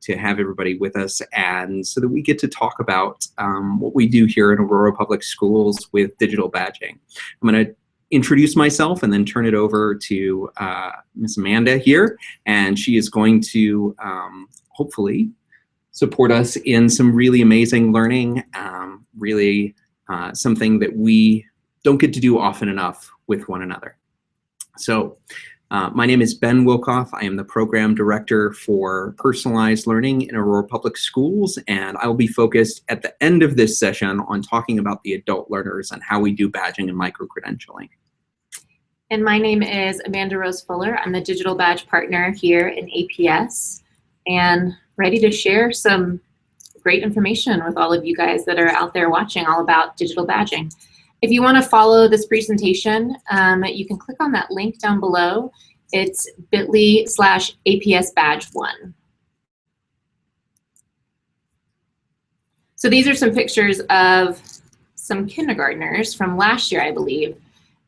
to have everybody with us, and so that we get to talk about what we do here in Aurora Public Schools with digital badging. I'm going to introduce myself and then turn it over to Ms. Amanda here, and she is going to hopefully support us in some really amazing learning, really something that we don't get to do often enough with one another. So my name is Ben Wilkoff. I am the Program Director for Personalized Learning in Aurora Public Schools, and I will be focused at the end of this session on talking about the adult learners and how we do badging and micro-credentialing. And my name is Amanda Rose Fuller. I'm the Digital Badge Partner here in APS, and ready to share some great information with all of you guys that are out there watching all about digital badging. If you want to follow this presentation, you can click on that link down below. It's bit.ly/APS-badge1. So these are some pictures of some kindergartners from last year, I believe,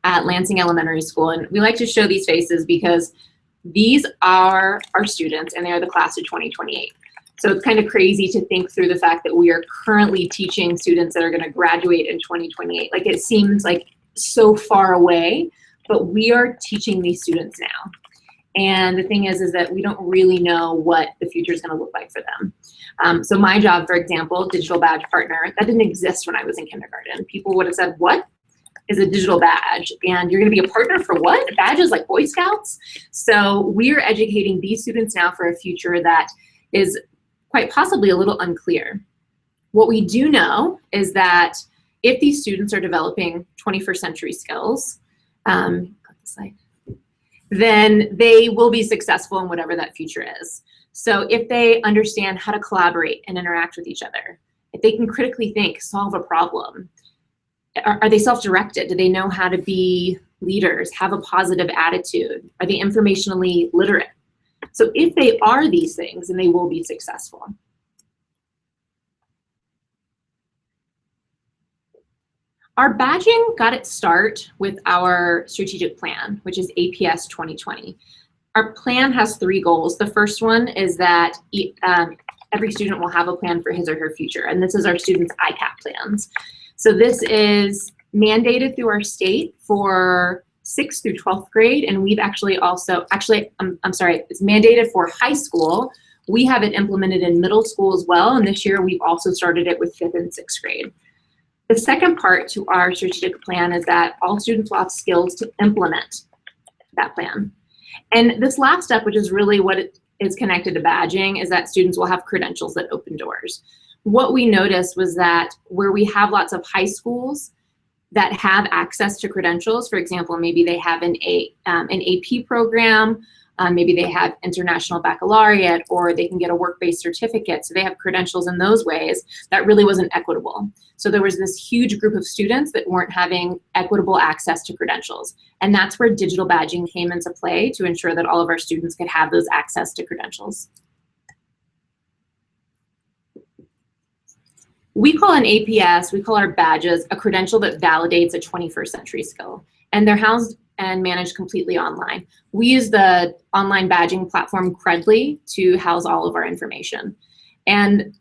at Lansing Elementary School. And we like to show these faces because these are our students and they are the class of 2028. So it's kind of crazy to think through the fact that we are currently teaching students that are going to graduate in 2028. Like, it seems like so far away, but we are teaching these students now. And the thing is that we don't really know what the future is going to look like for them. So my job, for example, Digital Badge Partner, that didn't exist when I was in kindergarten. People would have said, what is a digital badge? And you're going to be a partner for what? Badges like Boy Scouts? So we are educating these students now for a future that is quite possibly a little unclear. What we do know is that if these students are developing 21st century skills, then they will be successful in whatever that future is. So if they understand how to collaborate and interact with each other, if they can critically think, solve a problem, are they self-directed? Do they know how to be leaders, have a positive attitude? Are they informationally literate? So if they are these things, then they will be successful. Our badging got its start with our strategic plan, which is APS 2020. Our plan has 3 goals. The first one is that every student will have a plan for his or her future, and this is our students' ICAP plans. So this is mandated through our state for 6th through 12th grade, and we've actually also, I'm sorry, it's mandated for high school. We have it implemented in middle school as well, and this year we've also started it with 5th and 6th grade. The second part to our strategic plan is that all students will have skills to implement that plan. And this last step, which is really what it is connected to badging, is that students will have credentials that open doors. What we noticed was that where we have lots of high schools that have access to credentials, for example, maybe they have an AP program, maybe they have international baccalaureate, or they can get a work-based certificate, so they have credentials in those ways, that really wasn't equitable. So there was this huge group of students that weren't having equitable access to credentials. And that's where digital badging came into play to ensure that all of our students could have those access to credentials. We call an APS, we call our badges, a credential that validates a 21st century skill. And they're housed and managed completely online. We use the online badging platform Credly to house all of our information. And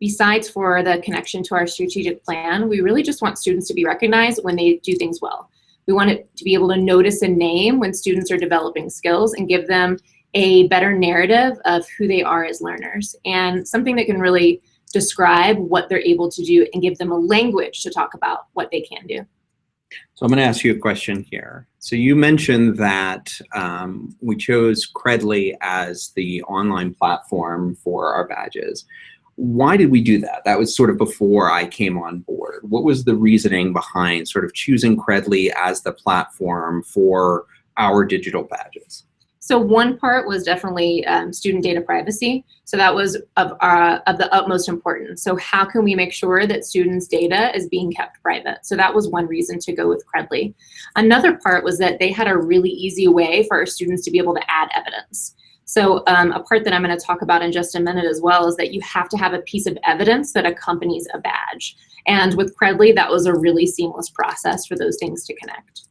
besides for the connection to our strategic plan, we really just want students to be recognized when they do things well. We want it to be able to notice a name when students are developing skills and give them a better narrative of who they are as learners, and something that can really describe what they're able to do and give them a language to talk about what they can do. So I'm going to ask you a question here. So you mentioned that we chose Credly as the online platform for our badges. Why did we do that? That was sort of before I came on board. What was the reasoning behind sort of choosing Credly as the platform for our digital badges? So one part was definitely student data privacy. So that was of the utmost importance. So how can we make sure that students' data is being kept private? So that was one reason to go with Credly. Another part was that they had a really easy way for our students to be able to add evidence. So a part that I'm going to talk about in just a minute as well is that you have to have a piece of evidence that accompanies a badge. And with Credly, that was a really seamless process for those things to connect.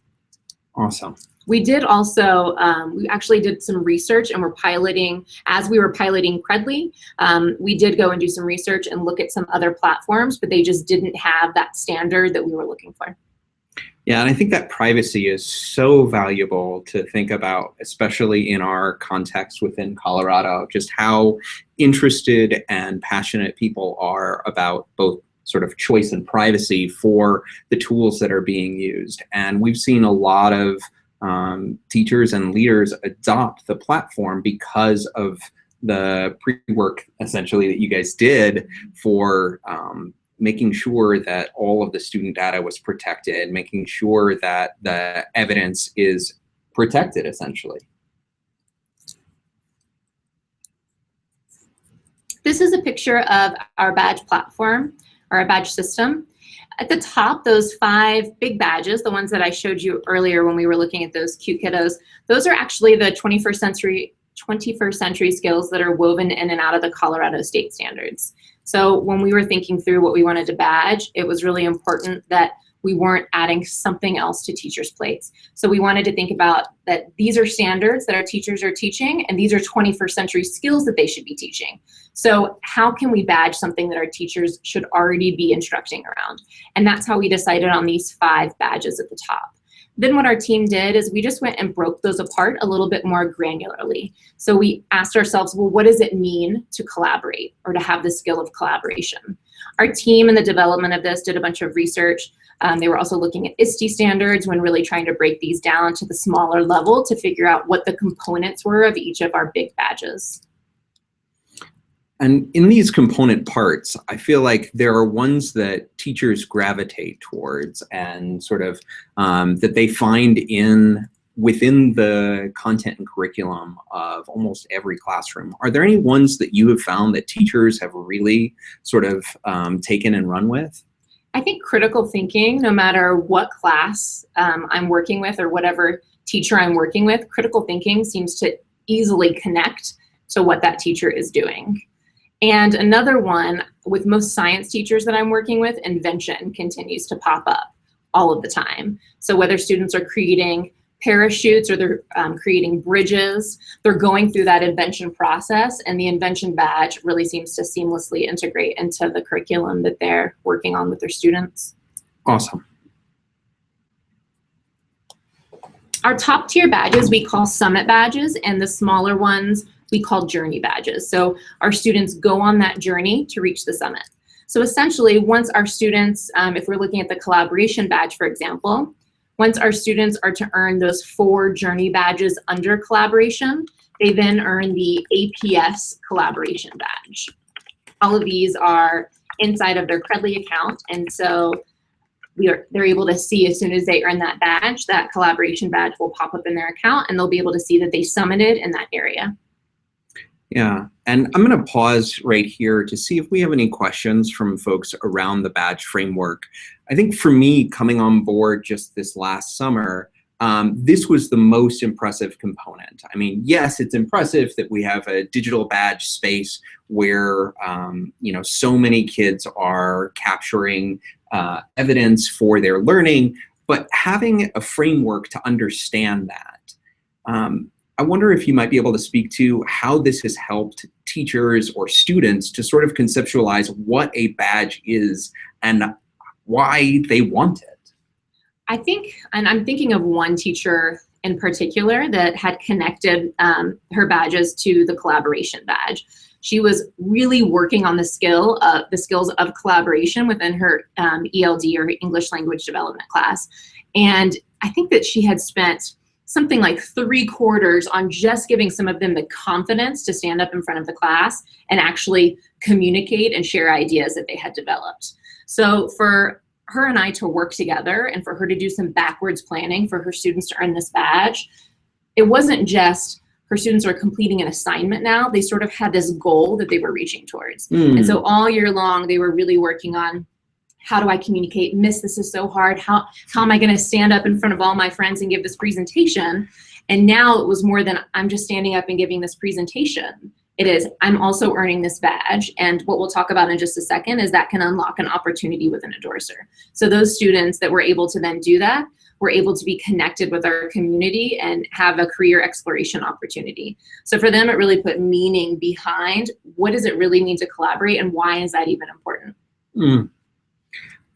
Awesome. We did also, we actually did some research and we're piloting, as we were piloting Credly, we did go and do some research and look at some other platforms, but they just didn't have that standard that we were looking for. Yeah, and I think that privacy is so valuable to think about, especially in our context within Colorado, just how interested and passionate people are about both sort of choice and privacy for the tools that are being used. And we've seen a lot of teachers and leaders adopt the platform because of the pre-work essentially that you guys did for making sure that all of the student data was protected, making sure that the evidence is protected essentially. This is a picture of our badge platform, or a badge system. At the top, those 5 big badges, the ones that I showed you earlier when we were looking at those cute kiddos, those are actually the 21st century skills that are woven in and out of the Colorado state standards. So when we were thinking through what we wanted to badge, it was really important that we weren't adding something else to teachers' plates. So we wanted to think about that these are standards that our teachers are teaching, and these are 21st century skills that they should be teaching. So how can we badge something that our teachers should already be instructing around? And that's how we decided on these 5 badges at the top. Then what our team did is we just went and broke those apart a little bit more granularly. So we asked ourselves, well, what does it mean to collaborate or to have the skill of collaboration? Our team in the development of this did a bunch of research. They were also looking at ISTE standards when really trying to break these down to the smaller level to figure out what the components were of each of our big badges. And in these component parts, I feel like there are ones that teachers gravitate towards and sort of that they find within the content and curriculum of almost every classroom. Are there any ones that you have found that teachers have really sort of taken and run with? I think critical thinking, no matter what class I'm working with or whatever teacher I'm working with, critical thinking seems to easily connect to what that teacher is doing. And another one, with most science teachers that I'm working with, invention continues to pop up all of the time. So whether students are creating parachutes or they're creating bridges, they're going through that invention process, and the invention badge really seems to seamlessly integrate into the curriculum that they're working on with their students. Awesome. Our top tier badges we call summit badges, and the smaller ones we call journey badges. So our students go on that journey to reach the summit. So essentially, once our students, if we're looking at the collaboration badge, for example, once our students are to earn those 4 journey badges under collaboration, they then earn the APS collaboration badge. All of these are inside of their Credly account, and so they're able to see as soon as they earn that badge, that collaboration badge will pop up in their account, and they'll be able to see that they summited in that area. Yeah, and I'm going to pause right here to see if we have any questions from folks around the badge framework. I think for me, coming on board just this last summer, this was the most impressive component. I mean, yes, it's impressive that we have a digital badge space where so many kids are capturing evidence for their learning, but having a framework to understand that. I wonder if you might be able to speak to how this has helped teachers or students to sort of conceptualize what a badge is and why they want it. I think, and I'm thinking of one teacher in particular that had connected her badges to the collaboration badge. She was really working on the skills of collaboration within her ELD, or English Language Development class. And I think that she had spent something like 3 quarters on just giving some of them the confidence to stand up in front of the class and actually communicate and share ideas that they had developed. So for her and I to work together and for her to do some backwards planning for her students to earn this badge, it wasn't just her students are completing an assignment now. They sort of had this goal that they were reaching towards. And so all year long, they were really working on, how do I communicate? Miss, this is so hard. How am I going to stand up in front of all my friends and give this presentation? And now it was more than I'm just standing up and giving this presentation. It is, I'm also earning this badge. And what we'll talk about in just a second is that can unlock an opportunity with an endorser. So those students that were able to then do that we're able to be connected with our community and have a career exploration opportunity. So for them, it really put meaning behind what does it really mean to collaborate and why is that even important?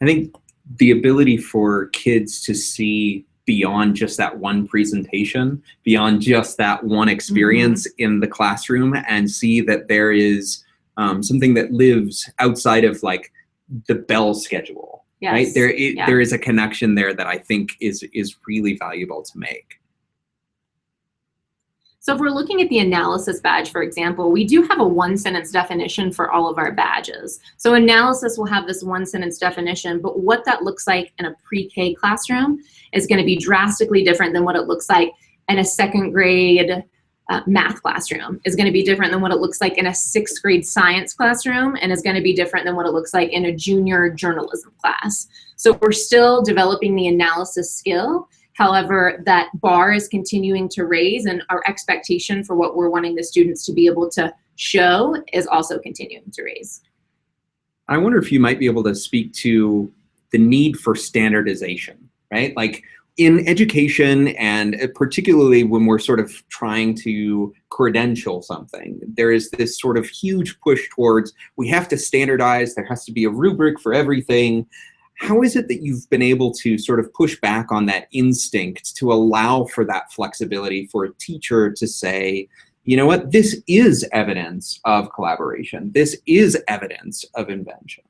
I think the ability for kids to see beyond just that one presentation, beyond just that one experience in the classroom, and see that there is something that lives outside of like the bell schedule, right? There is a connection there that I think is really valuable to make. So if we're looking at the analysis badge, for example, we do have a one-sentence definition for all of our badges. So analysis will have this one-sentence definition, but what that looks like in a pre-K classroom is going to be drastically different than what it looks like in a second grade math classroom, is going to be different than what it looks like in a sixth grade science classroom, and is going to be different than what it looks like in a junior journalism class. So we're still developing the analysis skill. However, that bar is continuing to raise, and our expectation for what we're wanting the students to be able to show is also continuing to raise. I wonder if you might be able to speak to the need for standardization, right? Like in education, and particularly when we're sort of trying to credential something, there is this sort of huge push towards we have to standardize, there has to be a rubric for everything. How is it that you've been able to sort of push back on that instinct to allow for that flexibility for a teacher to say, you know what, this is evidence of collaboration. This is evidence of invention.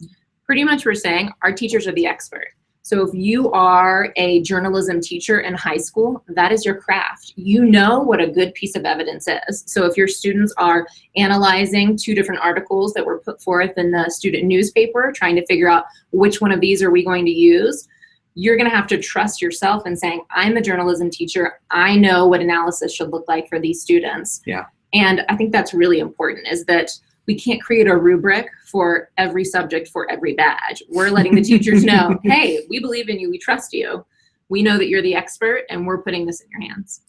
Pretty much we're saying our teachers are the expert. So if you are a journalism teacher in high school, that is your craft. You know what a good piece of evidence is. So if your students are analyzing 2 different articles that were put forth in the student newspaper, trying to figure out which one of these are we going to use, you're going to have to trust yourself in saying, I'm a journalism teacher. I know what analysis should look like for these students. Yeah. And I think that's really important, is that we can't create a rubric for every subject for every badge. We're letting the teachers know, hey, we believe in you, we trust you. We know that you're the expert, and we're putting this in your hands.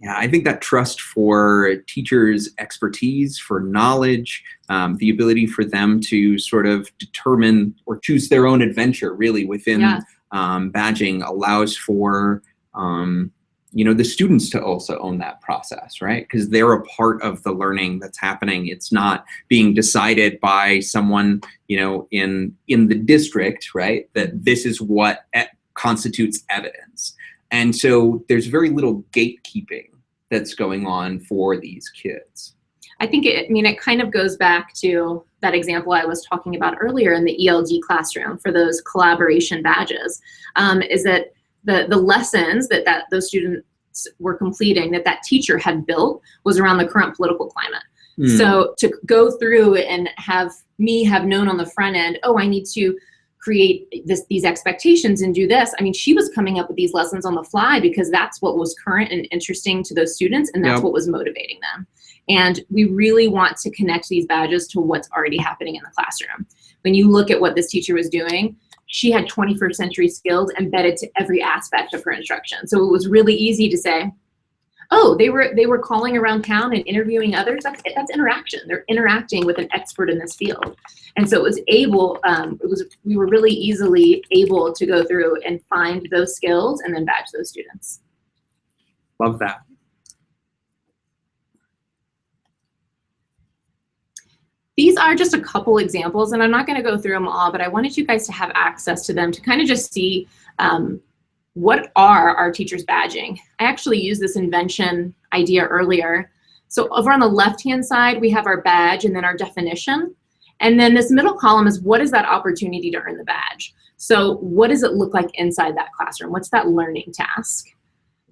Yeah, I think that trust for teachers' expertise, for knowledge, the ability for them to sort of determine or choose their own adventure really within badging allows for the students to also own that process, right? Because they're a part of the learning that's happening. It's not being decided by someone, in the district, right? That this is what constitutes evidence. And so there's very little gatekeeping that's going on for these kids. I think it kind of goes back to that example I was talking about earlier in the ELD classroom for those collaboration badges, is that the lessons that those students were completing, that teacher had built, was around the current political climate. So to go through and have known on the front end, oh, I need to create these expectations and do this. I mean, she was coming up with these lessons on the fly because that's what was current and interesting to those students, and that's what was motivating them. And we really want to connect these badges to what's already happening in the classroom. When you look at what this teacher was doing, she had 21st century skills embedded to every aspect of her instruction. So it was really easy to say, oh, they were calling around town and interviewing others. That's interaction. They're interacting with an expert in this field. And so we were really easily able to go through and find those skills and then badge those students. Love that. These are just a couple examples, and I'm not going to go through them all, but I wanted you guys to have access to them to kind of just see what are our teachers badging. I actually used this invention idea earlier. So over on the left-hand side, we have our badge and then our definition. And then this middle column is what is that opportunity to earn the badge? So what does it look like inside that classroom? What's that learning task?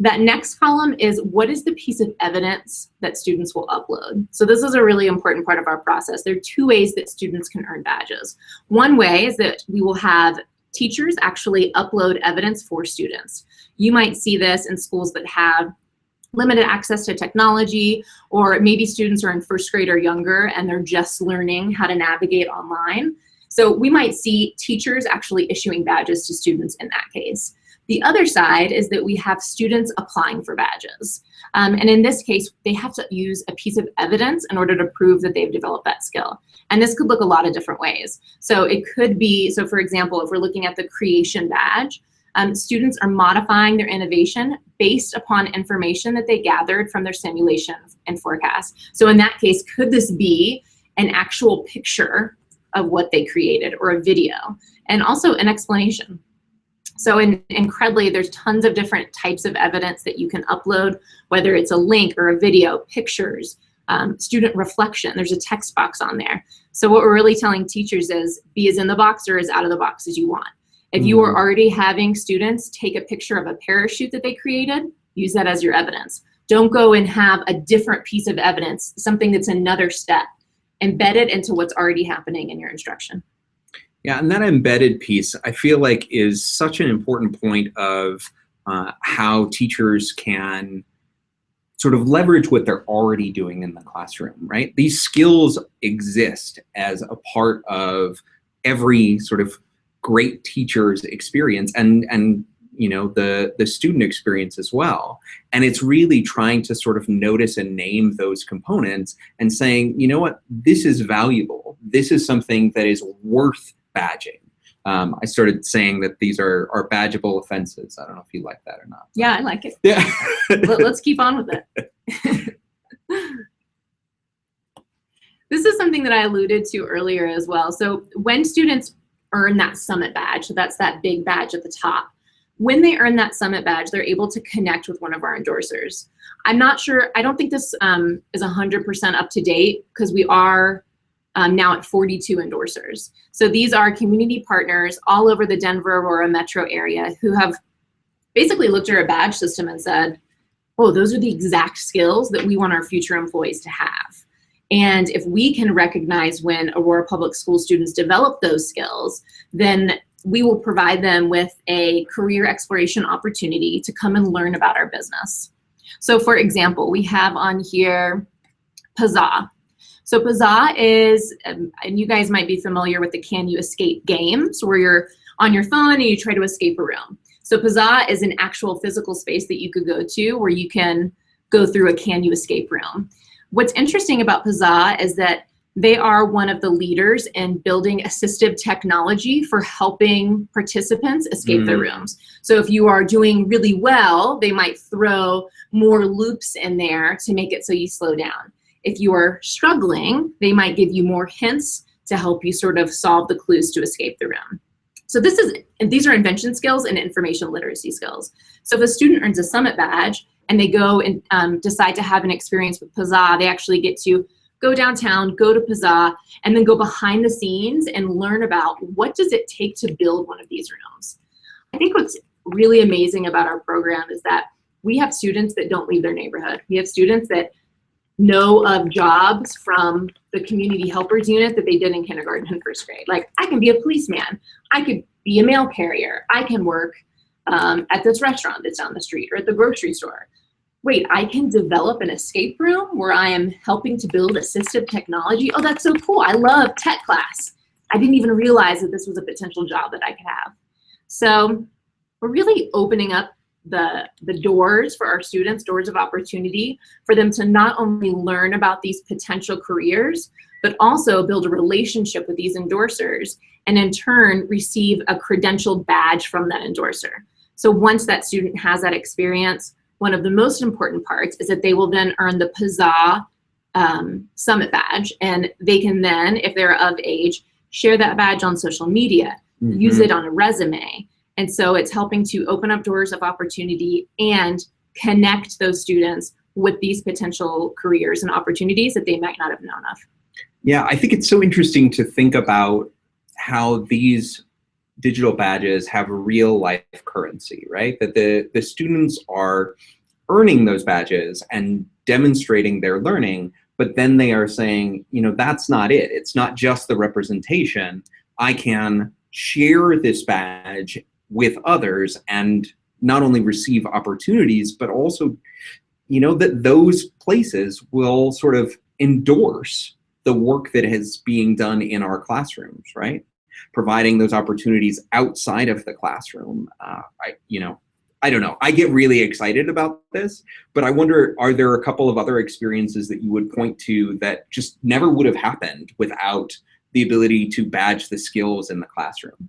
That next column is what is the piece of evidence that students will upload? So this is a really important part of our process. There are 2 ways that students can earn badges. One way is that we will have teachers actually upload evidence for students. You might see this in schools that have limited access to technology, or maybe students are in 1st grade or younger and they're just learning how to navigate online. So we might see teachers actually issuing badges to students in that case. The other side is that we have students applying for badges. And in this case, they have to use a piece of evidence in order to prove that they've developed that skill. And this could look a lot of different ways. So it could be, so for example, if we're looking at the creation badge, Students are modifying their innovation based upon information that they gathered from their simulation and forecast. So in that case, could this be an actual picture of what they created, or a video, and also an explanation? So in Credly, there's tons of different types of evidence that you can upload, whether it's a link or a video, pictures, student reflection. There's a text box on there. So what we're really telling teachers is be as in the box or as out of the box as you want. If you are already having students take a picture of a parachute that they created, use that as your evidence. Don't go and have a different piece of evidence, something that's another step. Embed it into what's already happening in your instruction. Yeah, and that embedded piece, I feel like, is such an important point of how teachers can sort of leverage what they're already doing in the classroom, right? These skills exist as a part of every sort of great teacher's experience, and you know, the student experience as well. And it's really trying to sort of notice and name those components and saying, you know what, this is valuable. This is something that is worth badging. I started saying that these are badgeable offenses. I don't know if you like that or not. Yeah, I like it. Yeah. Let's keep on with it. This is something that I alluded to earlier as well. So when students earn that summit badge, so that's that big badge at the top, when they earn that summit badge, they're able to connect with one of our endorsers. I'm not sure, I don't think this is 100% up to date, because we are now at 42 endorsers. So these are community partners all over the Denver, Aurora metro area who have basically looked at our badge system and said, oh, those are the exact skills that we want our future employees to have. And if we can recognize when Aurora Public School students develop those skills, then we will provide them with a career exploration opportunity to come and learn about our business. So for example, we have on here Pazza. So Pazza is, and you guys might be familiar with the Can You Escape game, so where you're on your phone and you try to escape a room. So Pazza is an actual physical space that you could go to where you can go through a Can You Escape room. What's interesting about Pazza is that they are one of the leaders in building assistive technology for helping participants escape their rooms. So if you are doing really well, they might throw more loops in there to make it so you slow down. If you are struggling, they might give you more hints to help you sort of solve the clues to escape the room. So these are invention skills and information literacy skills. So if a student earns a summit badge and they go and decide to have an experience with Pazza, they actually get to go downtown, go to Pazza, and then go behind the scenes and learn about what does it take to build one of these rooms. I think what's really amazing about our program is that we have students that don't leave their neighborhood. We have students that know of jobs from the community helpers unit that they did in kindergarten and first grade. Like, I can be a policeman, I could be a mail carrier, I can work at this restaurant that's down the street or at the grocery store. Wait, I can develop an escape room where I am helping to build assistive technology? Oh, that's so cool. I love tech class. I didn't even realize that this was a potential job that I could have. So we're really opening up the doors for our students, doors of opportunity for them to not only learn about these potential careers, but also build a relationship with these endorsers and in turn receive a credentialed badge from that endorser. So once that student has that experience, one of the most important parts is that they will then earn the Pazza Summit badge, and they can then, if they're of age, share that badge on social media, use it on a resume. And so it's helping to open up doors of opportunity and connect those students with these potential careers and opportunities that they might not have known of. Yeah, I think it's so interesting to think about how these digital badges have a real life currency, right? That the students are earning those badges and demonstrating their learning, but then they are saying, you know, that's not it. It's not just the representation. I can share this badge with others and not only receive opportunities, but also, you know, that those places will sort of endorse the work that is being done in our classrooms, right? Providing those opportunities outside of the classroom. I don't know. I get really excited about this, but I wonder, are there a couple of other experiences that you would point to that just never would have happened without the ability to badge the skills in the classroom?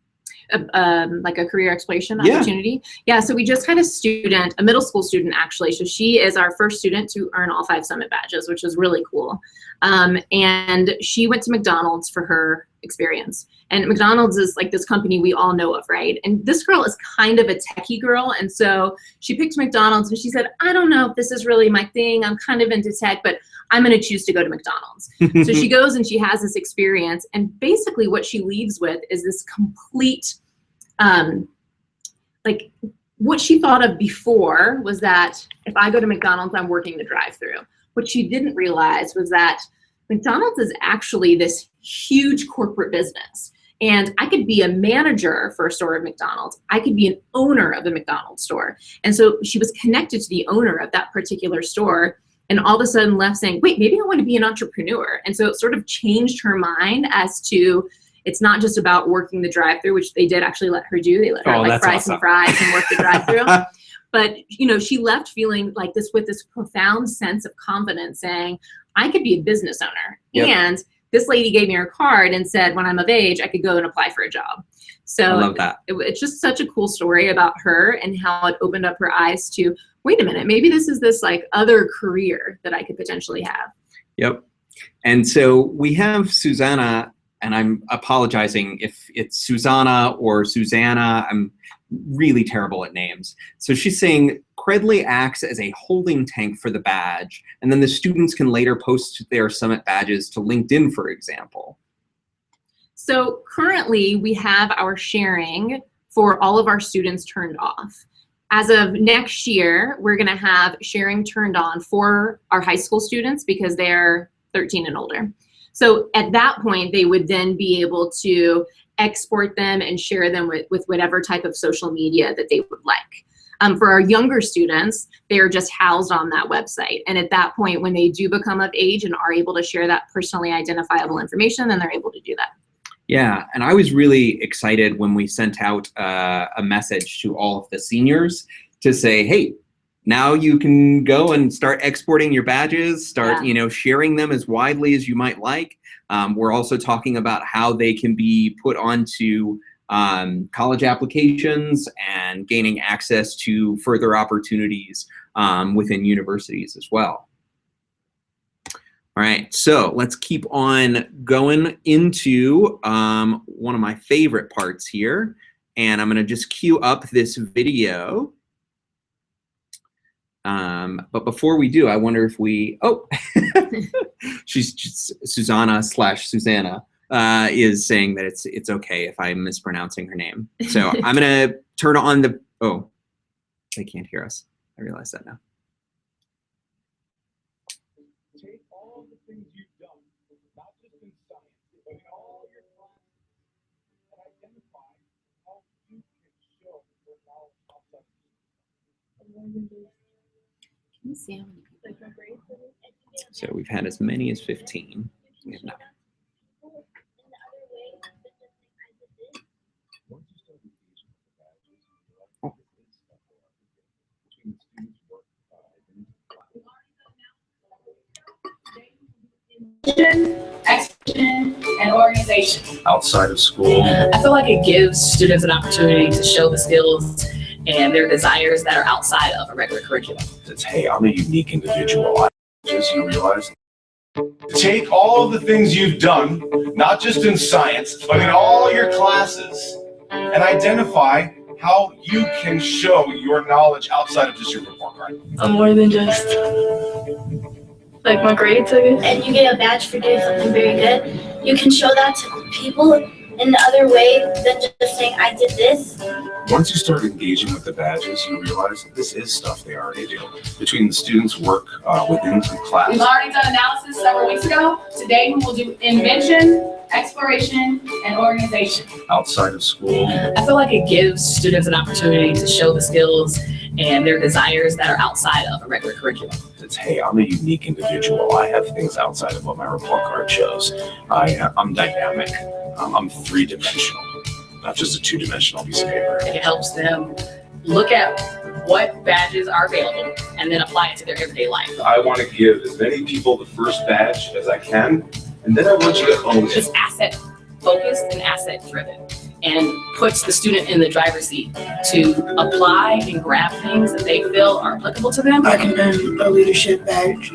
like a career exploration opportunity. Yeah, so we just had a middle school student actually. So she is our first student to earn all 5 Summit badges, which is really cool. And she went to McDonald's for her experience. And McDonald's is like this company we all know of, right? And this girl is kind of a techie girl. And so she picked McDonald's and she said, I don't know if this is really my thing. I'm kind of into tech, but I'm going to choose to go to McDonald's. So she goes and she has this experience. And basically what she leaves with is this complete, like what she thought of before was that if I go to McDonald's, I'm working the drive-thru. What she didn't realize was that McDonald's is actually this huge corporate business. And I could be a manager for a store at McDonald's. I could be an owner of a McDonald's store. And so she was connected to the owner of that particular store and all of a sudden left saying, wait, maybe I want to be an entrepreneur. And so it sort of changed her mind as to, it's not just about working the drive-thru, which they did actually let her do. They let her like fry some fries and work the drive-thru. But you know, she left feeling like this with this profound sense of confidence saying, I could be a business owner. Yep. And this lady gave me her card and said, when I'm of age, I could go and apply for a job. So I love that. It's just such a cool story about her and how it opened up her eyes to, wait a minute, maybe this is this like other career that I could potentially have. Yep. And so we have Susanna, and I'm apologizing if it's Susanna or Susanna. I'm really terrible at names. So she's saying Credly acts as a holding tank for the badge, and then the students can later post their Summit badges to LinkedIn, for example. So currently we have our sharing for all of our students turned off. As of next year, we're gonna have sharing turned on for our high school students because they're 13 and older. So at that point, they would then be able to export them and share them with whatever type of social media that they would like. For our younger students, they are just housed on that website. And at that point, when they do become of age and are able to share that personally identifiable information, then they're able to do that. Yeah, and I was really excited when we sent out a message to all of the seniors to say, hey, now you can go and start exporting your badges, start you know, sharing them as widely as you might like. We're also talking about how they can be put onto college applications and gaining access to further opportunities within universities as well. All right, so let's keep on going into one of my favorite parts here. And I'm gonna just queue up this video. But before we do, I wonder if we, she's just, Susanna/Susanna is saying that it's okay if I'm mispronouncing her name. So I'm gonna turn on the, oh, they can't hear us. I realize that now. Take all the things you've done, not just in science, but in all your classes, and identify how you can show your knowledge outside. Can you see how many people? So we've had as many as 15. We have not. Execution and organization. Outside of school. I feel like it gives students an opportunity to show the skills and their desires that are outside of a regular curriculum. It's, hey, I'm a unique individual. Just you realize. Take all of the things you've done, not just in science, but in all your classes, and identify how you can show your knowledge outside of just your report card. I'm more than just like my grades, I guess. And you get a badge for doing something very good. You can show that to people in other way than just saying, I did this. Once you start engaging with the badges, you realize that this is stuff they already do. Between the students' work within the class. We've already done analysis several weeks ago. Today we will do invention, exploration, and organization. Outside of school. I feel like it gives students an opportunity to show the skills and their desires that are outside of a regular curriculum. It's, hey, I'm a unique individual. I have things outside of what my report card shows. I'm dynamic. I'm three-dimensional, not just a two-dimensional piece of paper. It helps them look at what badges are available and then apply it to their everyday life. I want to give as many people the first badge as I can, and then I want you to own it. It's asset focused and asset driven. and puts the student in the driver's seat to apply and grab things that they feel are applicable to them. I can earn a leadership badge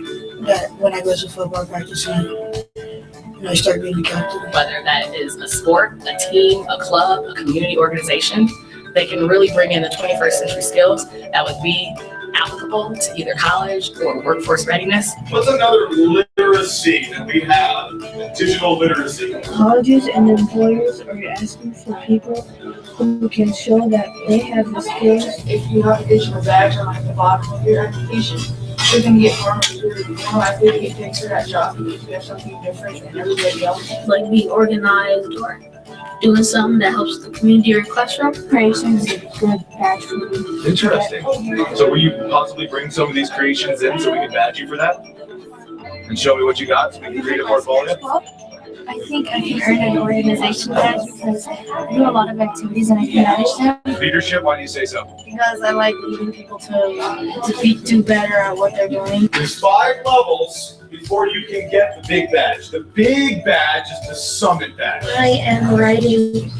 that when I go to football practice and I start being the captain. Whether that is a sport, a team, a club, a community organization, they can really bring in the 21st century skills that would be applicable to either college or workforce readiness. What's another literacy that we have? Digital literacy. Colleges and employers are asking for people who can show that they have the skills. If you have a digital badge on like the bottom of your application, you're gonna get more likely to get picked for that job because you have something different than everybody else. Like be organized or doing something that helps the community or classroom. Creation is a good badge for me. Interesting. So will you possibly bring some of these creations in so we can badge you for that? And show me what you got so we can create a portfolio? I think I can earn an organization badge because I do a lot of activities and I can manage them. Leadership, why do you say so? Because I like leading people to do better at what they're doing. There's 5 levels before you can get the big badge. The big badge is the summit badge. I am writing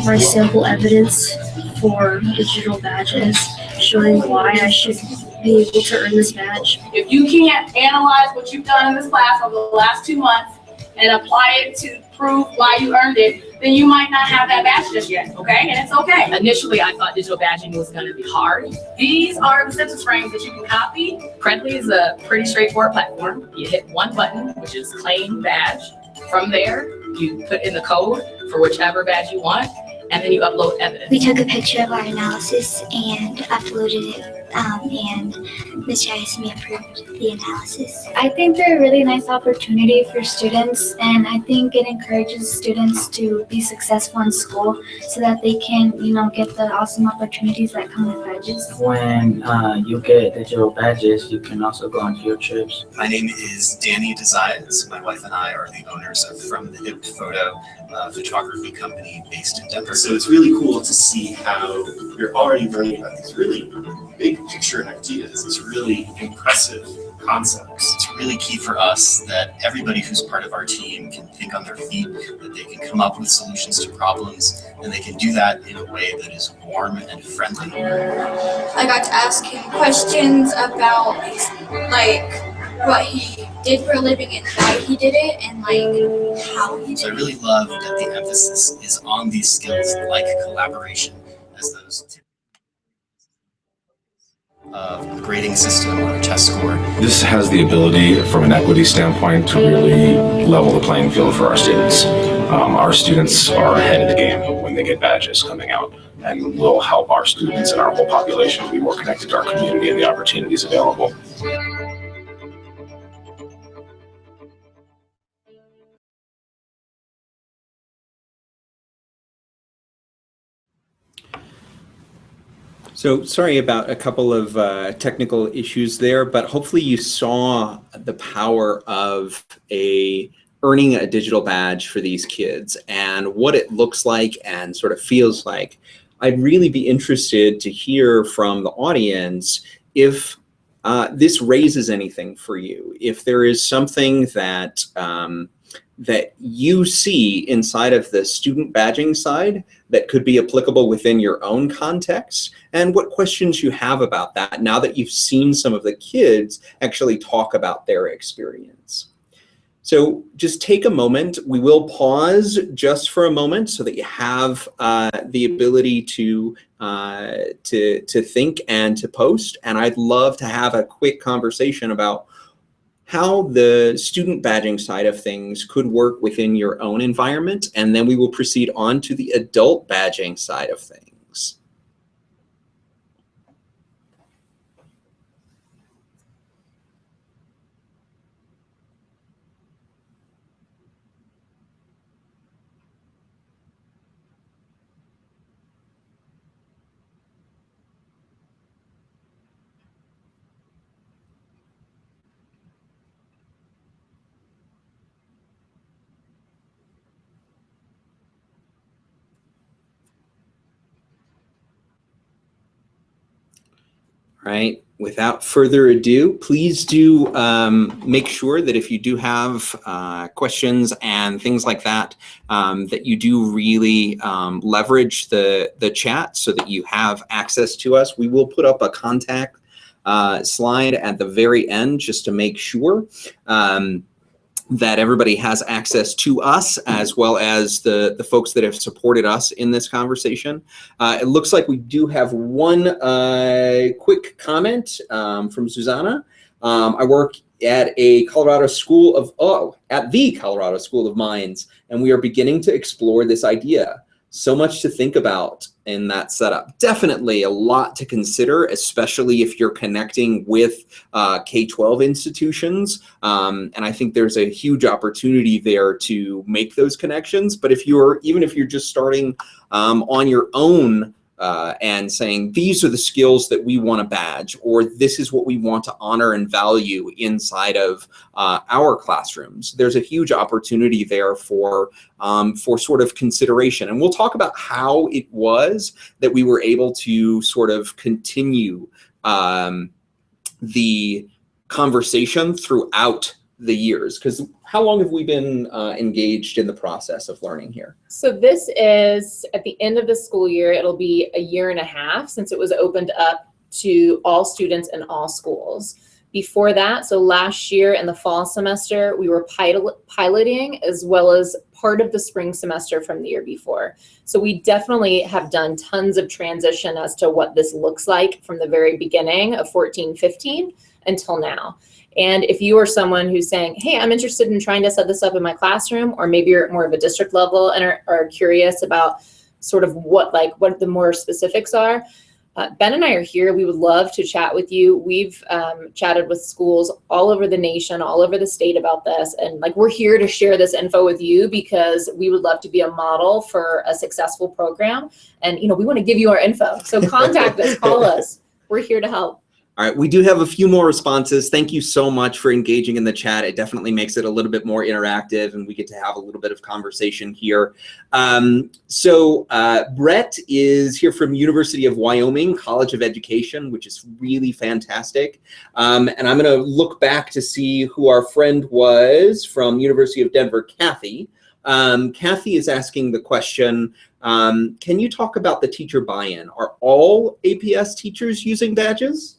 my sample evidence for digital badges, showing why I should be able to earn this badge. If you can't analyze what you've done in this class over the last 2 months and apply it to prove why you earned it, then you might not have that badge just yet, okay? And it's okay. Initially, I thought digital badging was going to be hard. These are the census frames that you can copy. Credly is a pretty straightforward platform. You hit one button, which is claim badge. From there, you put in the code for whichever badge you want, and then you upload evidence. We took a picture of our analysis and uploaded it, and Ms. Jasmine approved the analysis. I think they're a really nice opportunity for students, and I think it encourages students to be successful in school so that they can, get the awesome opportunities that come with badges. When you get digital badges, you can also go on field trips. My name is Danny Desires. My wife and I are the owners of From the Hip Photo, photography company based in Denver. So it's really cool to see how we're already learning about these really big picture ideas, these really impressive concepts. It's really key for us that everybody who's part of our team can think on their feet, that they can come up with solutions to problems, and they can do that in a way that is warm and friendly. I got to ask him questions about what he did for a living and why he did it and how he did it. So I really love that the emphasis is on these skills like collaboration as those of a grading system or a test score. This has the ability, from an equity standpoint, to really level the playing field for our students. Our students are ahead of the game when they get badges coming out, and will help our students and our whole population be more connected to our community and the opportunities available. So sorry about a couple of technical issues there, but hopefully you saw the power of earning a digital badge for these kids and what it looks like and sort of feels like. I'd really be interested to hear from the audience if this raises anything for you, if there is something that that you see inside of the student badging side that could be applicable within your own context, and what questions you have about that now that you've seen some of the kids actually talk about their experience. So just take a moment. We will pause just for a moment so that you have the ability to think and to post. And I'd love to have a quick conversation about how the student badging side of things could work within your own environment, and then we will proceed on to the adult badging side of things. Right. without further ado, please do make sure that if you do have questions and things like that, that you do really leverage the chat so that you have access to us. We will put up a contact slide at the very end just to make sure that everybody has access to us, as well as the folks that have supported us in this conversation. It looks like we do have one quick comment from Susanna. I work at the Colorado School of Mines, and we are beginning to explore this idea. So much to think about in that setup. Definitely a lot to consider, especially if you're connecting with K-12 institutions. And I think there's a huge opportunity there to make those connections. But even if you're just starting on your own and saying, these are the skills that we want to badge, or this is what we want to honor and value inside of our classrooms, there's a huge opportunity there for sort of consideration. And we'll talk about how it was that we were able to sort of continue the conversation throughout the years, because how long have we been engaged in the process of learning here? So this is at the end of the school year. It'll be a year and a half since it was opened up to all students in all schools. Before that, so last year in the fall semester, we were piloting as well as part of the spring semester from the year before. So we definitely have done tons of transition as to what this looks like from the very beginning of 14-15 until now. And if you are someone who's saying, hey, I'm interested in trying to set this up in my classroom, or maybe you're at more of a district level and are curious about sort of what the more specifics are, Ben and I are here. We would love to chat with you. We've chatted with schools all over the nation, all over the state about this. And we're here to share this info with you because we would love to be a model for a successful program. And, we want to give you our info. So contact us, call us. We're here to help. All right, we do have a few more responses. Thank you so much for engaging in the chat. It definitely makes it a little bit more interactive, and we get to have a little bit of conversation here. Brett is here from University of Wyoming College of Education, which is really fantastic. And I'm going to look back to see who our friend was from University of Denver, Kathy. Kathy is asking the question, can you talk about the teacher buy-in? Are all APS teachers using badges?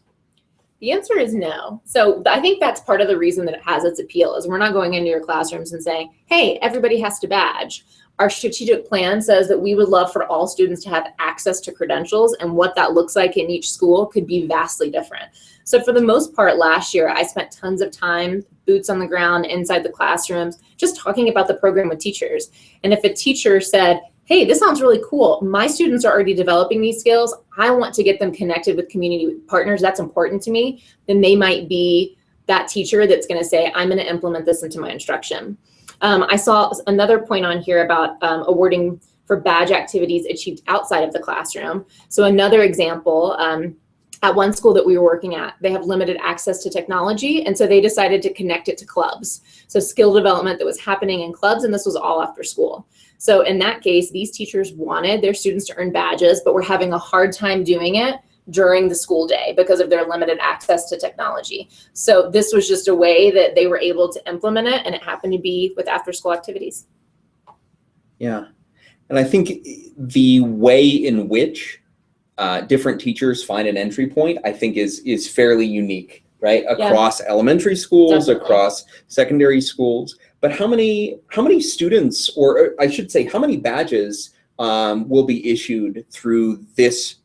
The answer is no. So I think that's part of the reason that it has its appeal is we're not going into your classrooms and saying, hey, everybody has to badge. Our strategic plan says that we would love for all students to have access to credentials, and what that looks like in each school could be vastly different. So for the most part last year, I spent tons of time, boots on the ground, inside the classrooms, just talking about the program with teachers. And if a teacher said, hey, this sounds really cool. My students are already developing these skills. I want to get them connected with community partners. That's important to me. Then they might be that teacher that's going to say, I'm going to implement this into my instruction. I saw another point on here about awarding for badge activities achieved outside of the classroom. So another example, at one school that we were working at, they have limited access to technology, and so they decided to connect it to clubs. So skill development that was happening in clubs, and this was all after school. So in that case, these teachers wanted their students to earn badges, but were having a hard time doing it during the school day because of their limited access to technology. So this was just a way that they were able to implement it, and it happened to be with after-school activities. Yeah, and I think the way in which different teachers find an entry point, I think is fairly unique, right? Across elementary schools, definitely. Across secondary schools. But how many students, or I should say, how many badges will be issued through this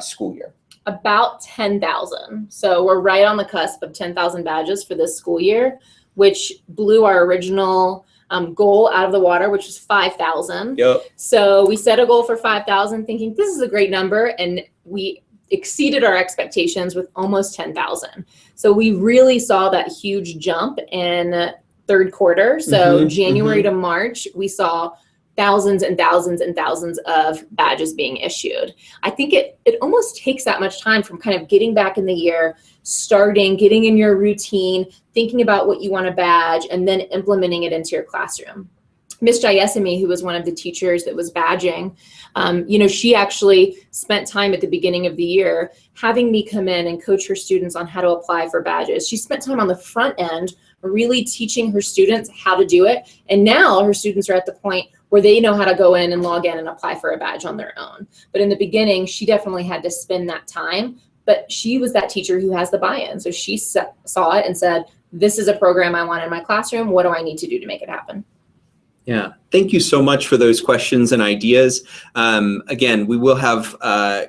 school year? About 10,000. So we're right on the cusp of 10,000 badges for this school year, which blew our original goal out of the water, which was 5,000. Yep. So we set a goal for 5,000 thinking this is a great number, and we exceeded our expectations with almost 10,000. So we really saw that huge jump in third quarter. So January to March, we saw thousands and thousands and thousands of badges being issued. I think it almost takes that much time from kind of getting back in the year, starting, getting in your routine, thinking about what you want to badge, and then implementing it into your classroom. Miss Jayesimi, who was one of the teachers that was badging, you know, she actually spent time at the beginning of the year having me come in and coach her students on how to apply for badges. She spent time on the front end really teaching her students how to do it. And now her students are at the point where they know how to go in and log in and apply for a badge on their own. But in the beginning, she definitely had to spend that time, but she was that teacher who has the buy-in. So she saw it and said, this is a program I want in my classroom. What do I need to do to make it happen? Yeah, thank you so much for those questions and ideas. Again, we will have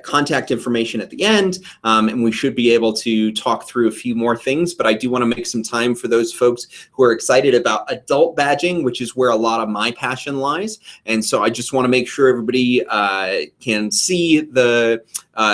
contact information at the end, and we should be able to talk through a few more things, but I do want to make some time for those folks who are excited about adult badging, which is where a lot of my passion lies. And so I just want to make sure everybody can see the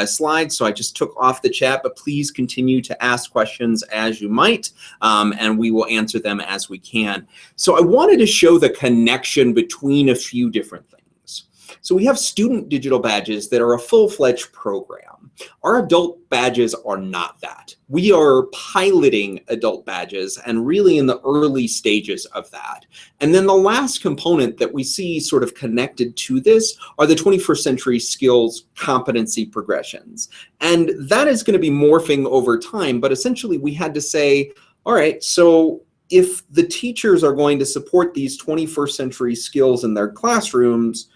slides. So I just took off the chat, but please continue to ask questions as you might, and we will answer them as we can. So I wanted to show the connection between a few different things. So we have student digital badges that are a full-fledged program. Our adult badges are not that. We are piloting adult badges and really in the early stages of that. And then the last component that we see sort of connected to this are the 21st century skills competency progressions. And that is going to be morphing over time, but essentially we had to say, all right, so if the teachers are going to support these 21st century skills in their classrooms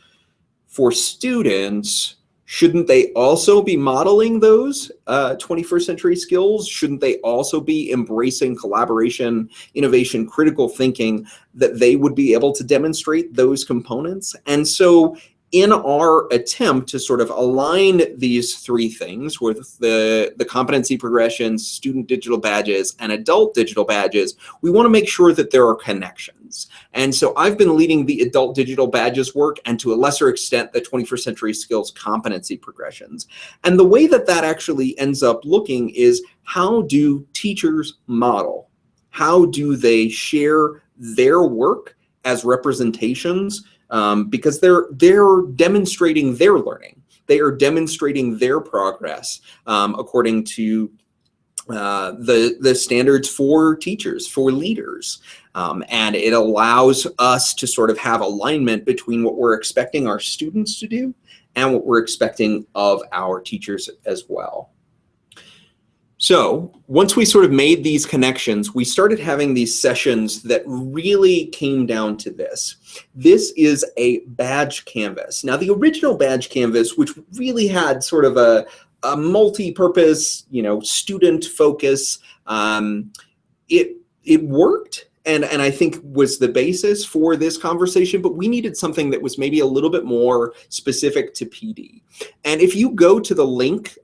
for students, shouldn't they also be modeling those 21st century skills? Shouldn't they also be embracing collaboration, innovation, critical thinking, that they would be able to demonstrate those components? And so in our attempt to sort of align these three things with the competency progressions, student digital badges, and adult digital badges, we want to make sure that there are connections. And so I've been leading the adult digital badges work and to a lesser extent, the 21st century skills competency progressions. And the way that that actually ends up looking is, how do teachers model? How do they share their work as representations? Because they're demonstrating their learning. They are demonstrating their progress according to the standards for teachers, for leaders. And it allows us to sort of have alignment between what we're expecting our students to do and what we're expecting of our teachers as well. So once we sort of made these connections, we started having these sessions that really came down to this. This is a badge canvas. Now, the original badge canvas, which really had sort of a multi-purpose, you know, student focus, it worked. And I think was the basis for this conversation, but we needed something that was maybe a little bit more specific to PD. And if you go to the link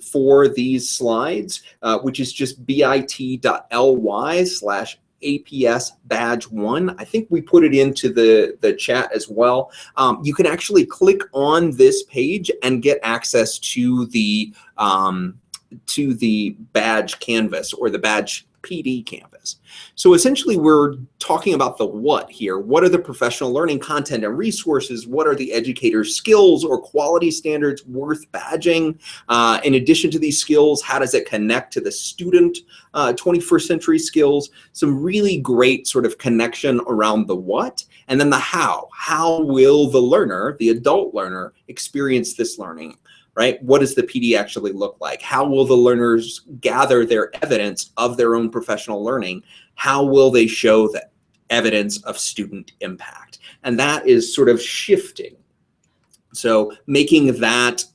for these slides, which is just bit.ly/APS badge 1, I think we put it into the chat as well. You can actually click on this page and get access to the badge canvas, or the badge PD canvas. So essentially we're talking about the what here. What are the professional learning content and resources? What are the educator's skills or quality standards worth badging? In addition to these skills, how does it connect to the student 21st century skills? Some really great sort of connection around the what, and then the how. How will the learner, the adult learner, experience this learning? Right? What does the PD actually look like? How will the learners gather their evidence of their own professional learning? How will they show the evidence of student impact? And that is sort of shifting. So making that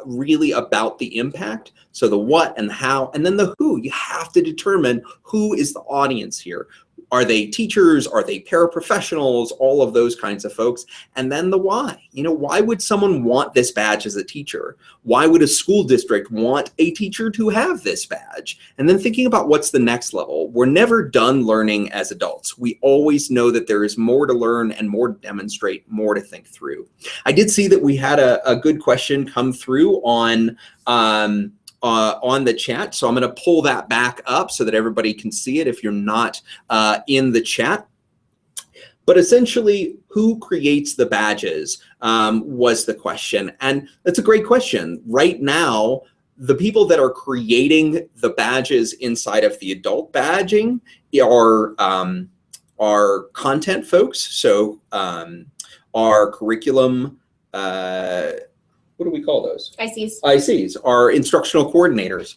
really about the impact. So the what and the how, and then the who. You have to determine who is the audience here. Are they teachers? Are they paraprofessionals? All of those kinds of folks. And then the why. You know, why would someone want this badge as a teacher? Why would a school district want a teacher to have this badge? And then thinking about what's the next level. We're never done learning as adults. We always know that there is more to learn and more to demonstrate, more to think through. I did see that we had a good question come through on the chat. So I'm going to pull that back up so that everybody can see it if you're not in the chat. But essentially, who creates the badges was the question. And that's a great question. Right now, the people that are creating the badges inside of the adult badging are our content folks, so our curriculum, what do we call those? ICs. ICs, our instructional coordinators.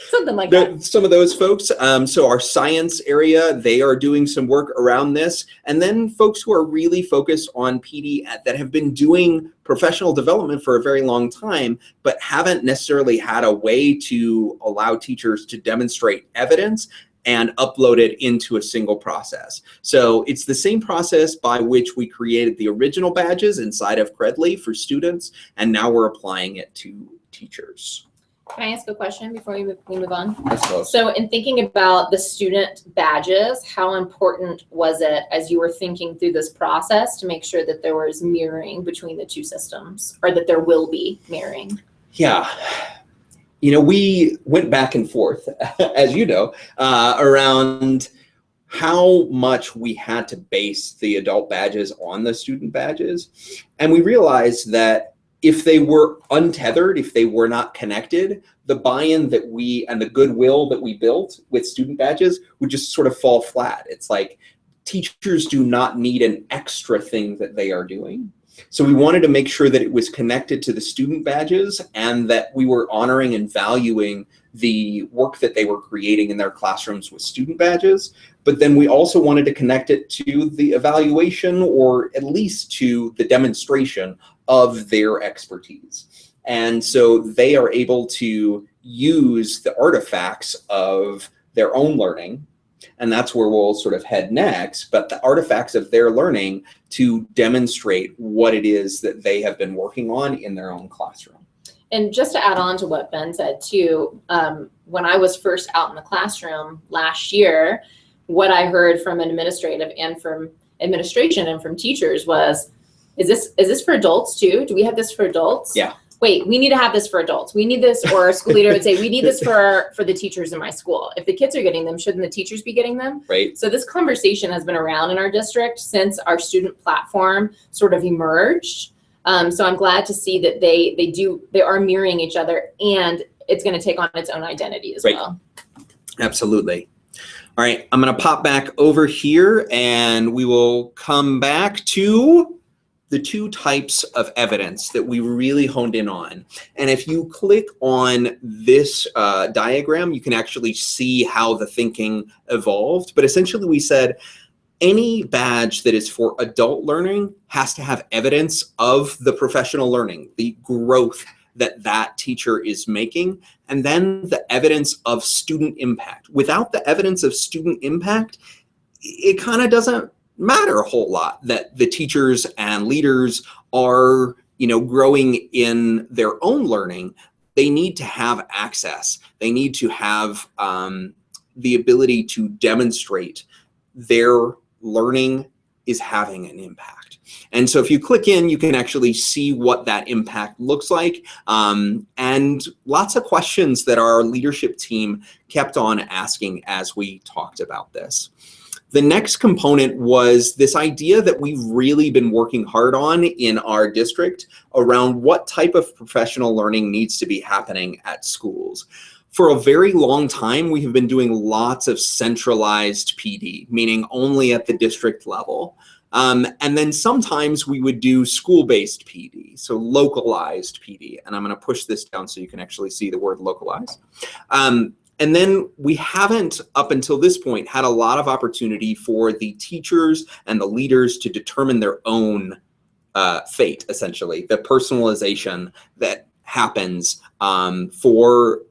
Something like that. Some of those folks. So our science area, they are doing some work around this. And then folks who are really focused on PD that have been doing professional development for a very long time, but haven't necessarily had a way to allow teachers to demonstrate evidence and upload it into a single process. So it's the same process by which we created the original badges inside of Credly for students, and now we're applying it to teachers. Can I ask a question before we move on? I suppose. So in thinking about the student badges, how important was it as you were thinking through this process to make sure that there was mirroring between the two systems, or that there will be mirroring? Yeah. You know, we went back and forth, as you know, around how much we had to base the adult badges on the student badges. And we realized that if they were untethered, if they were not connected, the buy-in that we and the goodwill that we built with student badges would just sort of fall flat. It's like teachers do not need an extra thing that they are doing. So we wanted to make sure that it was connected to the student badges and that we were honoring and valuing the work that they were creating in their classrooms with student badges. But then we also wanted to connect it to the evaluation, or at least to the demonstration of their expertise. And so they are able to use the artifacts of their own learning, and that's where we'll sort of head next, but the artifacts of their learning to demonstrate what it is that they have been working on in their own classroom. And just to add on to what Ben said too, when I was first out in the classroom last year, what I heard from an administrative and from administration and from teachers was, is this for adults too? Do we have this for adults? Yeah. Wait, we need to have this for adults. We need this, or a school leader would say, we need this for the teachers in my school. If the kids are getting them, shouldn't the teachers be getting them? Right. So this conversation has been around in our district since our student platform sort of emerged. So I'm glad to see that they are mirroring each other, and it's going to take on its own identity as well. Absolutely. All right, I'm going to pop back over here, and we will come back to the two types of evidence that we really honed in on. And if you click on this diagram, you can actually see how the thinking evolved. But essentially we said any badge that is for adult learning has to have evidence of the professional learning, the growth that that teacher is making, and then the evidence of student impact. Without the evidence of student impact, it kind of doesn't matter a whole lot that the teachers and leaders are, growing in their own learning. They need to have access. They need to have the ability to demonstrate their learning is having an impact. And so if you click in, you can actually see what that impact looks like, and lots of questions that our leadership team kept on asking as we talked about this. The next component was this idea that we've really been working hard on in our district around what type of professional learning needs to be happening at schools. For a very long time, we have been doing lots of centralized PD, meaning only at the district level. And then sometimes we would do school-based PD, so localized PD. And I'm going to push this down so you can actually see the word localized. And then we haven't, up until this point, had a lot of opportunity for the teachers and the leaders to determine their own fate, essentially, the personalization that happens for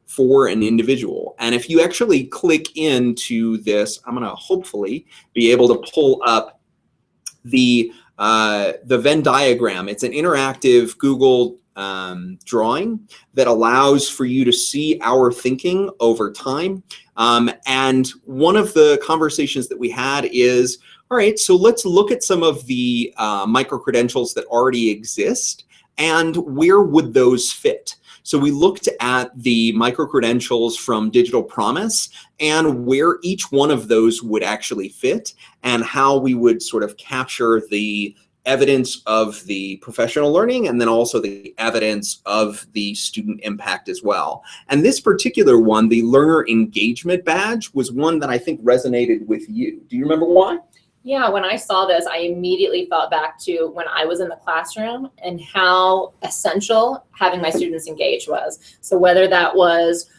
an individual. And if you actually click into this, I'm going to hopefully be able to pull up the Venn diagram. It's an interactive Google drawing that allows for you to see our thinking over time. And one of the conversations that we had is, all right, so let's look at some of the micro-credentials that already exist, and where would those fit? So we looked at the micro-credentials from Digital Promise and where each one of those would actually fit, and how we would sort of capture the evidence of the professional learning and then also the evidence of the student impact as well. And this particular one, the learner engagement badge, was one that I think resonated with you. Do you remember why? Yeah, when I saw this, I immediately thought back to when I was in the classroom and how essential having my students engaged was. So whether that was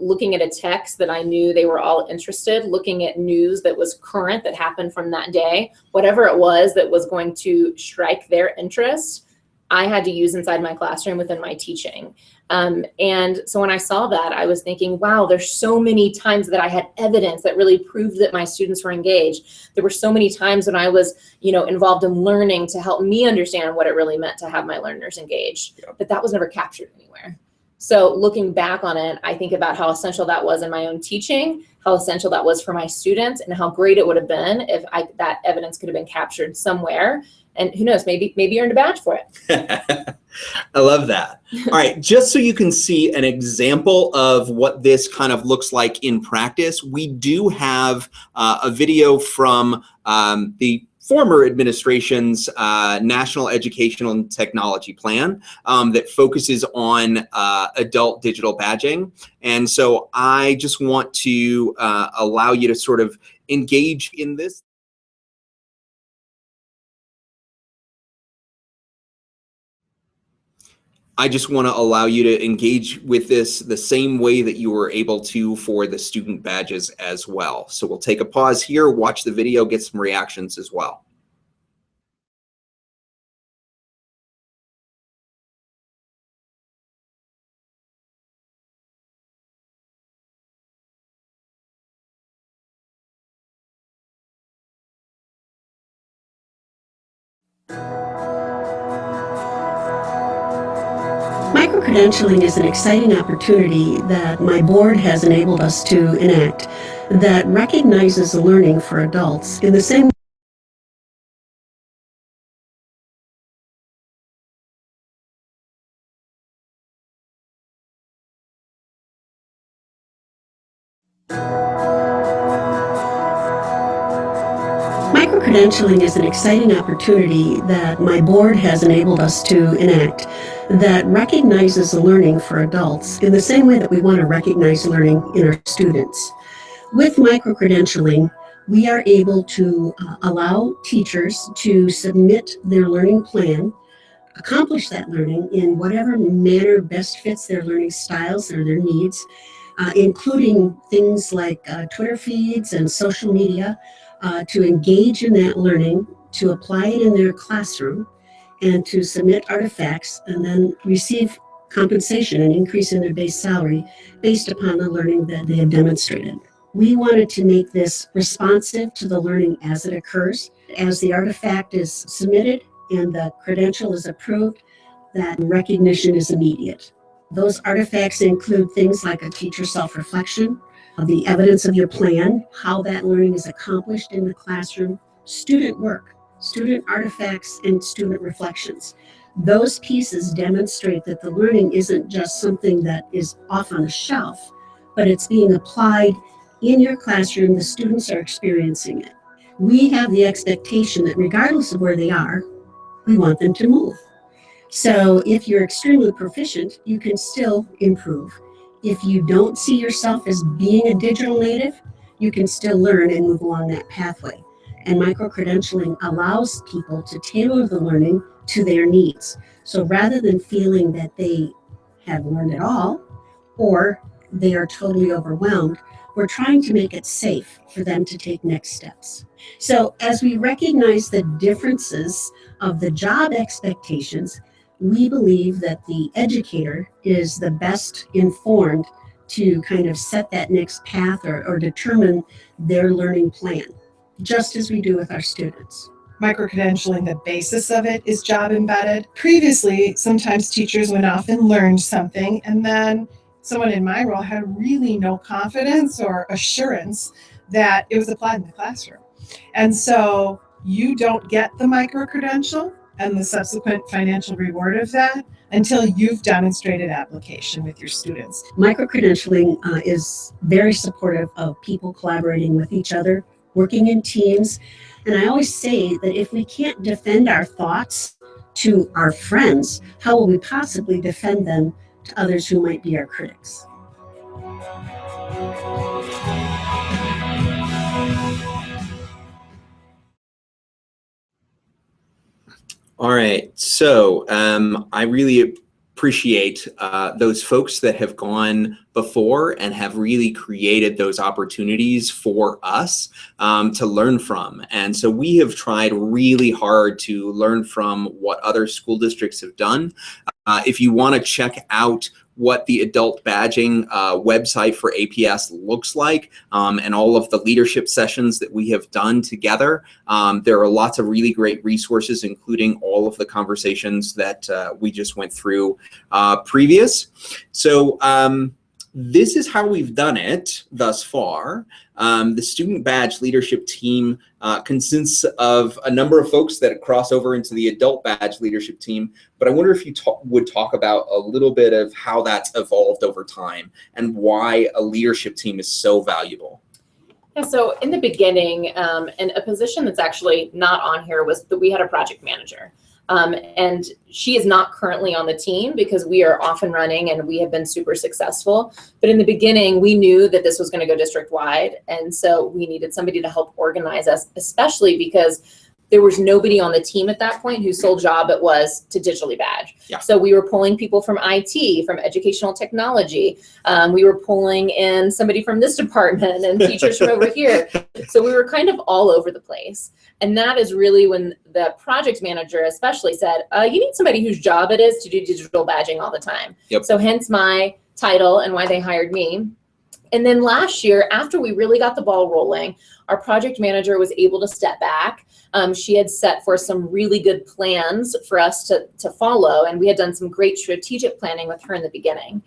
looking at a text that I knew they were all interested, looking at news that was current that happened from that day, whatever it was that was going to strike their interest, I had to use inside my classroom within my teaching. And so when I saw that, I was thinking, wow, there's so many times that I had evidence that really proved that my students were engaged. There were so many times when I was, involved in learning to help me understand what it really meant to have my learners engaged, but that was never captured anywhere. So looking back on it, I think about how essential that was in my own teaching, how essential that was for my students, and how great it would have been if that evidence could have been captured somewhere. And who knows, maybe earned a badge for it. I love that. All right, just so you can see an example of what this kind of looks like in practice, we do have a video from the former administration's National Educational and Technology Plan that focuses on adult digital badging. And so I just want to allow you to sort of engage in this. I just want to allow you to engage with this the same way that you were able to for the student badges as well. So we'll take a pause here, watch the video, get some reactions as well. Microcredentialing is an exciting opportunity that my board has enabled us to enact that recognizes learning for adults in the same Microcredentialing is an exciting opportunity that my board has enabled us to enact that recognizes learning for adults in the same way that we want to recognize learning in our students. With microcredentialing, we are able to allow teachers to submit their learning plan, accomplish that learning in whatever manner best fits their learning styles or their needs, including things like Twitter feeds and social media, to engage in that learning, to apply it in their classroom, and to submit artifacts and then receive compensation, an increase in their base salary based upon the learning that they have demonstrated. We wanted to make this responsive to the learning as it occurs. As the artifact is submitted and the credential is approved, that recognition is immediate. Those artifacts include things like a teacher self-reflection, the evidence of your plan, how that learning is accomplished in the classroom, student work, student artifacts, and student reflections. Those pieces demonstrate that the learning isn't just something that is off on a shelf, but it's being applied in your classroom. The students are experiencing it. We have the expectation that regardless of where they are, we want them to move. So if you're extremely proficient, you can still improve. If you don't see yourself as being a digital native, you can still learn and move along that pathway. And microcredentialing allows people to tailor the learning to their needs. So rather than feeling that they have learned it all or they are totally overwhelmed, we're trying to make it safe for them to take next steps. So as we recognize the differences of the job expectations, we believe that the educator is the best informed to kind of set that next path or determine their learning plan, just as we do with our students. Microcredentialing, the basis of it is job embedded. Previously, sometimes teachers went off and learned something, and then someone in my role had really no confidence or assurance that it was applied in the classroom. And so you don't get the microcredential and the subsequent financial reward of that until you've demonstrated application with your students. Microcredentialing is very supportive of people collaborating with each other, working in teams, And I always say that if we can't defend our thoughts to our friends, how will we possibly defend them to others who might be our critics? All right, so I really appreciate those folks that have gone before and have really created those opportunities for us to learn from. And so we have tried really hard to learn from what other school districts have done. If you want to check out what the adult badging website for APS looks like and all of the leadership sessions that we have done together, there are lots of really great resources, including all of the conversations that we just went through previous. So this is how we've done it thus far. The student badge leadership team consists of a number of folks that cross over into the adult badge leadership team, but I wonder if you would talk about a little bit of how that's evolved over time and why a leadership team is so valuable. Yeah, so in the beginning, and a position that's actually not on here was that we had a project manager. And she is not currently on the team because we are off and running and we have been super successful. But in the beginning, we knew that this was going to go district-wide. And so we needed somebody to help organize us, especially because there was nobody on the team at that point whose sole job it was to digitally badge. Yeah. So we were pulling people from IT, from educational technology. We were pulling in somebody from this department and teachers from over here. So we were kind of all over the place. And that is really when the project manager especially said, you need somebody whose job it is to do digital badging all the time. Yep. So hence my title and why they hired me. And then last year, after we really got the ball rolling, our project manager was able to step back. She had set for some really good plans for us to follow, and we had done some great strategic planning with her in the beginning.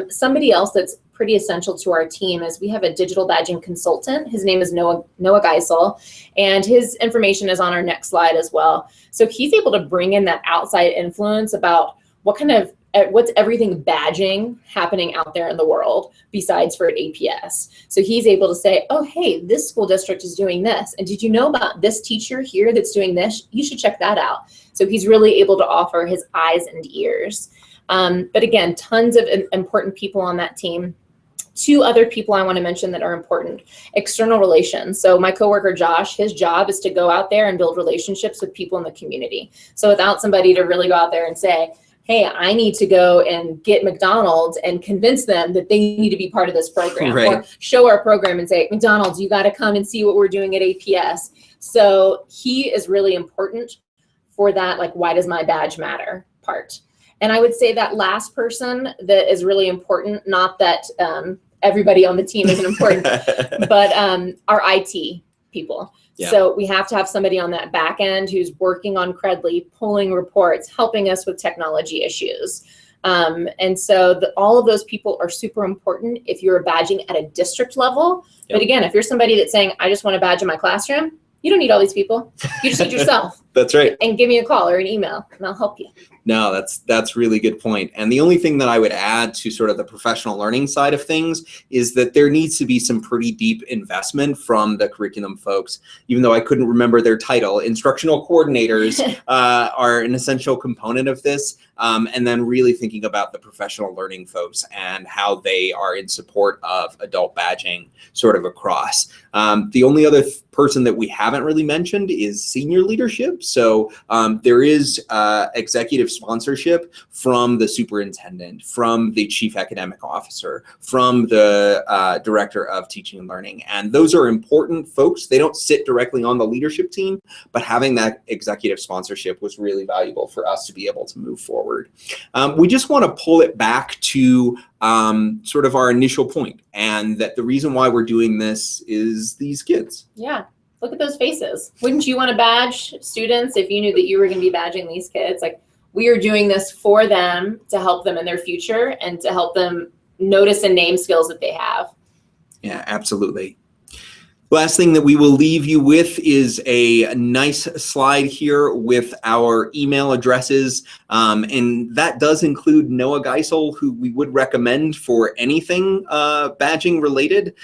Somebody else that's pretty essential to our team is we have a digital badging consultant. His name is Noah Geisel, and his information is on our next slide as well. So he's able to bring in that outside influence about what's everything badging happening out there in the world besides for APS. So he's able to say, oh, hey, this school district is doing this. And did you know about this teacher here that's doing this? You should check that out. So he's really able to offer his eyes and ears. But again, tons of important people on that team. Two other people I want to mention that are important: external relations. So my coworker Josh, his job is to go out there and build relationships with people in the community. So without somebody to really go out there and say, hey, I need to go and get McDonald's and convince them that they need to be part of this program, right, or show our program and say, McDonald's, you got to come and see what we're doing at APS. So he is really important for that, like, why does my badge matter part. And I would say that last person that is really important, not that everybody on the team isn't important, but our IT people. Yeah. So we have to have somebody on that back end who's working on Credly, pulling reports, helping us with technology issues. And so all of those people are super important if you're badging at a district level. Yep. But again, if you're somebody that's saying, I just want to badge in my classroom, you don't need all these people. You just need yourself. That's right. And give me a call or an email and I'll help you. No, that's really good point. And the only thing that I would add to sort of the professional learning side of things is that there needs to be some pretty deep investment from the curriculum folks. Even though I couldn't remember their title, instructional coordinators are an essential component of this. And then really thinking about the professional learning folks and how they are in support of adult badging sort of across. The only other person that we haven't really mentioned is senior leadership. So there is executive sponsorship from the superintendent, from the chief academic officer, from the director of teaching and learning. And those are important folks. They don't sit directly on the leadership team, but having that executive sponsorship was really valuable for us to be able to move forward. We just want to pull it back to sort of our initial point, and that the reason why we're doing this is these kids. Yeah. Look at those faces. Wouldn't you want to badge students if you knew that you were going to be badging these kids? Like, we are doing this for them to help them in their future and to help them notice and name skills that they have. Yeah, absolutely. Last thing that we will leave you with is a nice slide here with our email addresses. And that does include Noah Geisel, who we would recommend for anything badging related.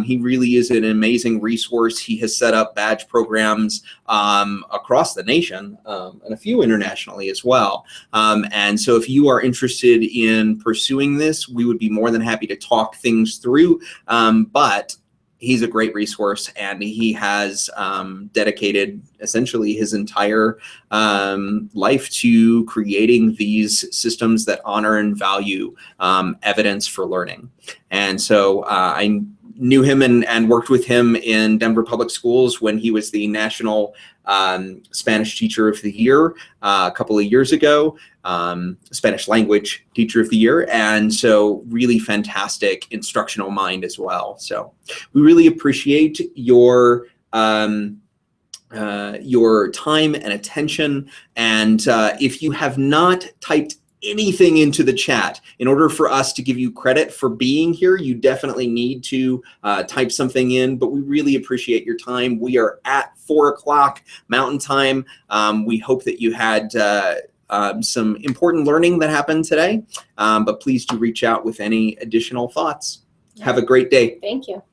He really is an amazing resource. He has set up badge programs across the nation and a few internationally as well. And so if you are interested in pursuing this, we would be more than happy to talk things through. But he's a great resource, and he has dedicated essentially his entire life to creating these systems that honor and value evidence for learning. And so I knew him and worked with him in Denver Public Schools when he was the National Spanish Teacher of the Year a couple of years ago, Spanish Language Teacher of the Year, and so really fantastic instructional mind as well. So we really appreciate your time and attention, and if you have not typed anything into the chat, in order for us to give you credit for being here, you definitely need to type something in, but we really appreciate your time. We are at 4 o'clock Mountain Time. We hope that you had some important learning that happened today, but please do reach out with any additional thoughts. Have a great day. Thank you.